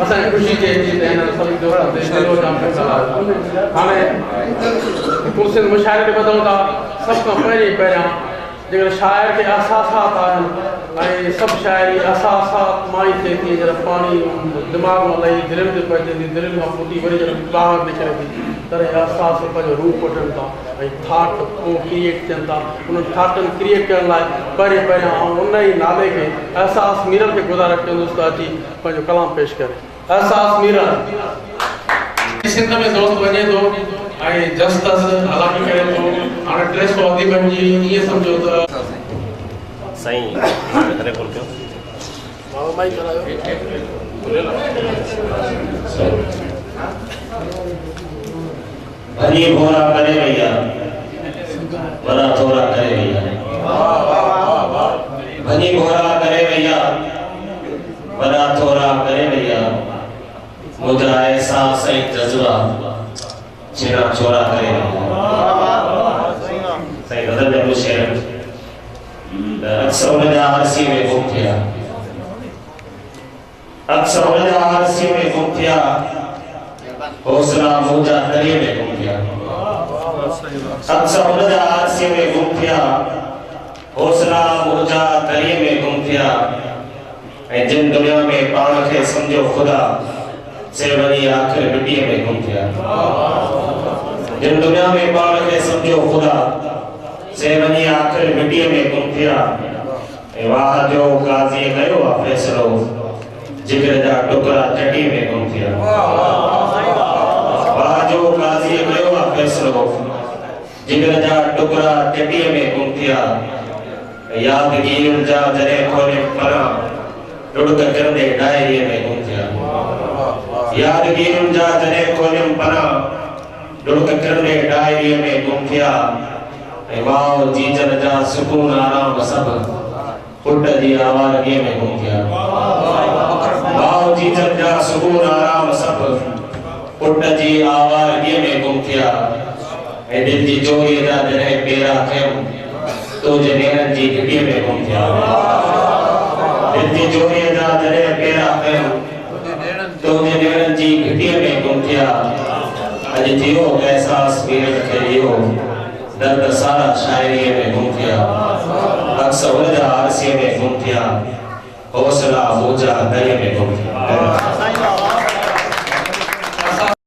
असां खुशी जे चीज़ है ना सब जो दिलो जाम फैसला हाणे कुर्सिन मुशाइरे के बदल का सब का पहिरियां जेकर शायर के असासात आहिनि सब शायरी असासात माई थे थी जरा पानी दिमाग में लई दिल ते पइजी दिल में फूटी वरी जरा बाहर निकरे थी तरह अहसास पंहिंजो रूप वठनि था थाट को क्रिएट थियनि था उन थाटनि क्रिएट करण लाइ पहिरियां उन ई नाले के एहसास मीरल के गुज़ारिश कंदुसि त अची पंहिंजो कलाम पेश करे एहसास मीरल सिंध में दोस्त वञे थो जस्तस हालांकि करे थो हाणे 300 अदीबनि जी इहे सम्झो त साईं करे कोन कयो बाबा माई करायो भली भोरा करे भैया बड़ा थोड़ा करे भैया भली भोरा करे भैया बड़ा थोड़ा करे भैया मुझा एहसास है जज्बा छिना छोरा करे सही गदर में शेर अक्सर उनजा आरसी में गुम थिया अक्सर उनजा आरसी में गुम थिया हौसला मुझा दरिए में गुम थिया अक्सर उनजा आरसी में गुम थिया हौसला मुझा दरिए में गुम थिया ऐं जिन दुनिया में पाण खे समझो खुदा से वरी आखिर मिट्टी में गुम थिया जिन दुनिया में पाण खे समझो खुदा से वरी आखिर मिट्टी में गुम थिया ऐं वाह जो काज़ी कयो आ फैसलो जिगर जा टुकड़ा चटी में गुम थिया वाह जो काज़ी कयो आ फैसलो जिगर जा टुकड़ा चटी में गुम थिया यादगिरियुनि जा जरे खोले परा लुढ़क करंदे डायरी में गुम थिया यादगिरियुनि जा जरे खोले परा लुढ़क करंदे डायरी में गुम थिया ऐं माउ जीजन जा सुकून आराम सब पुट जी आवारगी में गुम थिया माउ जीजन जा सुकून आराम सब पुट जी आवारगी में गुम थिया ऐं दिल जी चोरी जा जरे पेरा थियम तो जनेरन जी घिटी में गुम थिया दिल जी चोरी जा जरे पेरा थियम तो जनेरन जी घिटी में गुम थिया अज थियो एहसास मीरल खे लियो दर्द सारा शायरी में गुम थिया अक्सर उनजा आरसी में गुम थिया हौसला मुझा दरिए में गुम थिया